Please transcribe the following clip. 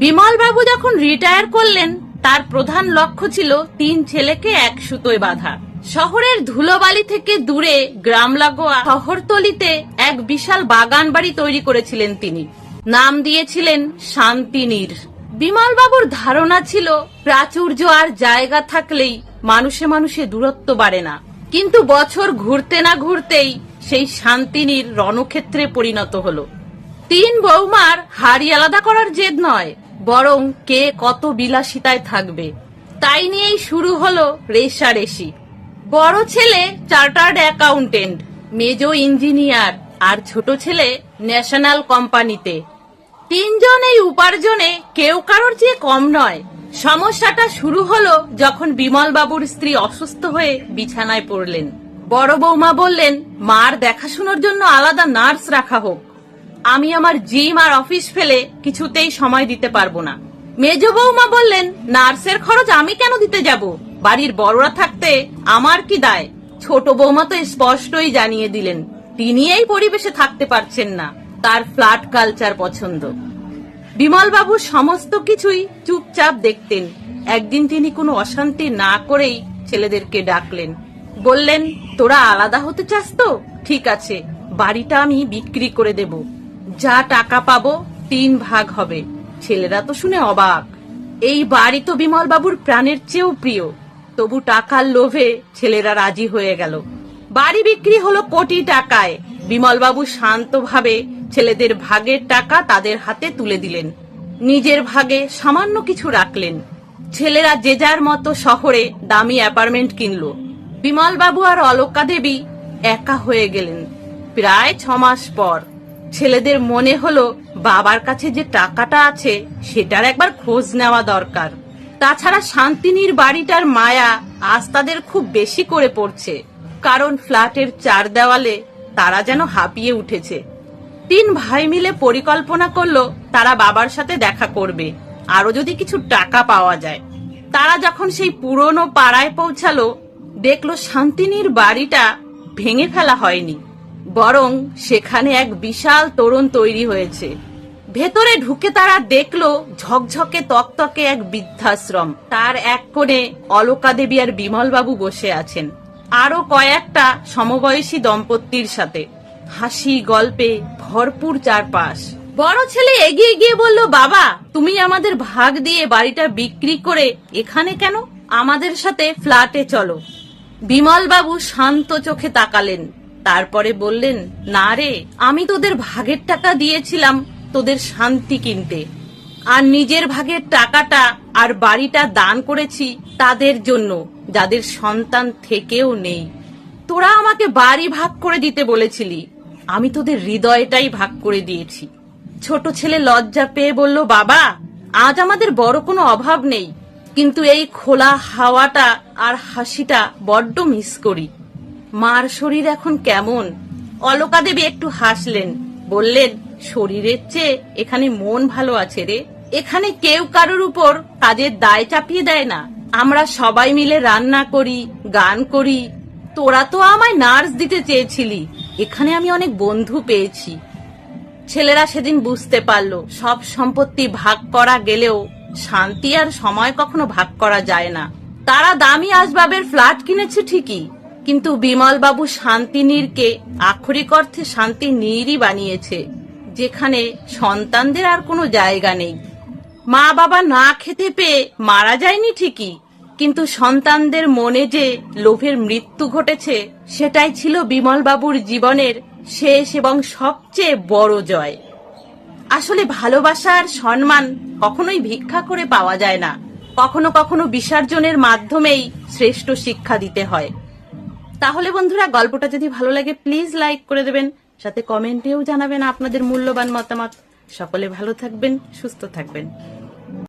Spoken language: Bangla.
বিমল বাবু যখন রিটায়ার করলেন তার প্রধান লক্ষ্য ছিল 3 ছেলেকে এক সুতোয় বাঁধা। শহরের ধুলোবালি থেকে দূরে গ্রাম লাগোয়া শহরতলিতে এক বিশাল বাগান বাড়ি তৈরি করেছিলেন তিনি। নাম দিয়েছিলেন শান্তিনীর। বিমল বাবুর ধারণা ছিল প্রাচুর্য আর জায়গা থাকলেই মানুষে মানুষে দূরত্ব বাড়ে না, কিন্তু বছর ঘুরতে না ঘুরতেই সেই শান্তিনীর রণক্ষেত্রে পরিণত হলো। 3 বৌমার হাড়ি আলাদা করার জেদ নয়, বরং কে কত বিলাসিতায় থাকবে তাই নিয়েই শুরু হলো রেষারেষি। বড় ছেলে চার্টার্ড অ্যাকাউন্টেন্ট, মেজো ইঞ্জিনিয়ার আর ছোট ছেলে ন্যাশনাল কোম্পানিতে। 3 জন এই উপার্জনে কেউ কারোর চেয়ে কম নয়। সমস্যাটা শুরু হলো যখন বিমল বাবুর স্ত্রী অসুস্থ হয়ে বিছানায় পড়লেন। বড় বৌমা বললেন, মার দেখাশোনার জন্য আলাদা নার্স রাখা হোক। আমি আমার জিম আর অফিস ফেলে কিছুতেই সময় দিতে পারবো না। মেজ বৌমা বললেন, নার্সের খরচ আমি কেন দিতে যাব, বাড়ির বড়রা থাকতে আমার কি দায়। ছোট বৌমা তো স্পষ্টই জানিয়ে দিলেন তিনি এই পরিবেশে থাকতে পারছেন না, তার ফ্ল্যাট কালচার পছন্দ। বিমল বাবু সমস্ত কিছুই চুপচাপ দেখতেন। একদিন তিনি কোনো অশান্তি না করেই ছেলেদেরকে ডাকলেন। বললেন, তোরা আলাদা হতে চাস তো? ঠিক আছে, বাড়িটা আমি বিক্রি করে দেব, যা টাকা পাবো 3 ভাগ হবে। ছেলেরা তো শুনে অবাক। এই বাড়ি তো বিমল বাবুর প্রাণের চেয়েও প্রিয়, তবু টাকার লোভে ছেলেরা রাজি হয়ে গেল। বাড়ি বিক্রি হলো কোটি টাকায়। বিমল বাবু শান্তভাবে ছেলেদের ভাগের টাকা তাদের হাতে তুলে দিলেন, নিজের ভাগে সামান্য কিছু রাখলেন। ছেলেরা যে যার মতো শহরে দামি অ্যাপার্টমেন্ট কিনল। বিমল বাবু আর অলকা দেবী একা হয়ে গেলেন। প্রায় 6 মাস পর ছেলেদের মনে হলো বাবার কাছে যে টাকাটা আছে সেটার একবার খোঁজ নেওয়া দরকার। তাছাড়া শান্তিনীর বাড়িটার মায়া আজ তাদের খুব বেশি করে পড়ছে, কারণ ফ্ল্যাটের 4 দেওয়ালে তারা যেন হাঁপিয়ে উঠেছে। 3 ভাই মিলে পরিকল্পনা করলো তারা বাবার সাথে দেখা করবে, আরো যদি কিছু টাকা পাওয়া যায়। তারা যখন সেই পুরনো পাড়ায় পৌঁছালো, দেখলো শান্তিনীর বাড়িটা ভেঙে ফেলা হয়নি, বরং সেখানে এক বিশাল তোরণ তৈরি হয়েছে। ভেতরে ঢুকে তারা দেখলো ঝকঝকে তকতকে এক বৃদ্ধাশ্রম। তার এক কোণে অলকা দেবী আর বিমল বাবু বসে আছেন, আরো কয়েকটা সমবয়সী দম্পতির সাথে। হাসি গল্পে ভরপুর চারপাশ। বড় ছেলে এগিয়ে গিয়ে বলল, বাবা, তুমি আমাদের ভাগ দিয়ে বাড়িটা বিক্রি করে এখানে কেন? আমাদের সাথে ফ্ল্যাটে চলো। বিমল বাবু শান্ত চোখে তাকালেন, তারপরে বললেন, না রে, আমি তোদের ভাগের টাকা দিয়েছিলাম তোদের শান্তি কিনতে, আর নিজের ভাগের টাকাটা আর বাড়িটা দান করেছি তাদের জন্য যাদের সন্তান থেকেও নেই। তোরা আমাকে বাড়ি ভাগ করে দিতে বলেছিলি, আমি তোদের হৃদয়টাই ভাগ করে দিয়েছি। ছোট ছেলে লজ্জা পেয়ে বলল, বাবা, আজ আমাদের বড় কোনো অভাব নেই, কিন্তু এই খোলা হাওয়াটা আর হাসিটা বড্ড মিস করি। মার শরীর এখন কেমন? অলকা দেবী একটু হাসলেন, বললেন, শরীরের চেয়ে এখানে মন ভালো আছে রে। এখানে কেউ কারোর উপর কাজের দায় চাপিয়ে দেয় না। আমরা সবাই মিলে রান্না করি, গান করি। তোরা তো আমায় নার্স দিতে চেয়েছিলি, এখানে আমি অনেক বন্ধু পেয়েছি। ছেলেরা সেদিন বুঝতে পারলো সব সম্পত্তি ভাগ করা গেলেও শান্তি আর সময় কখনো ভাগ করা যায় না। তারা দামি আসবাবের ফ্ল্যাট কিনেছে ঠিকই, কিন্তু বিমল বাবু শান্তিনীরকে আক্ষরিক অর্থে শান্তিনীরই বানিয়েছে, যেখানে সন্তানদের আর কোনো জায়গা নেই। মা বাবা না খেতে পেয়ে মারা যায়নি ঠিকই, কিন্তু সন্তানদের মনে যে লোভের মৃত্যু ঘটেছে সেটাই ছিল বিমল বাবুর জীবনের শেষ এবং সবচেয়ে বড় জয়। আসলে ভালোবাসা আর সম্মান কখনোই ভিক্ষা করে পাওয়া যায় না, কখনো কখনো বিসর্জনের মাধ্যমেই শ্রেষ্ঠ শিক্ষা দিতে হয়। তাহলে বন্ধুরা, গল্পটা যদি ভালো লাগে প্লিজ লাইক করে দেবেন, সাথে কমেন্টেও জানাবেন আপনাদের মূল্যবান মতামত। সকলে ভালো থাকবেন, সুস্থ থাকবেন।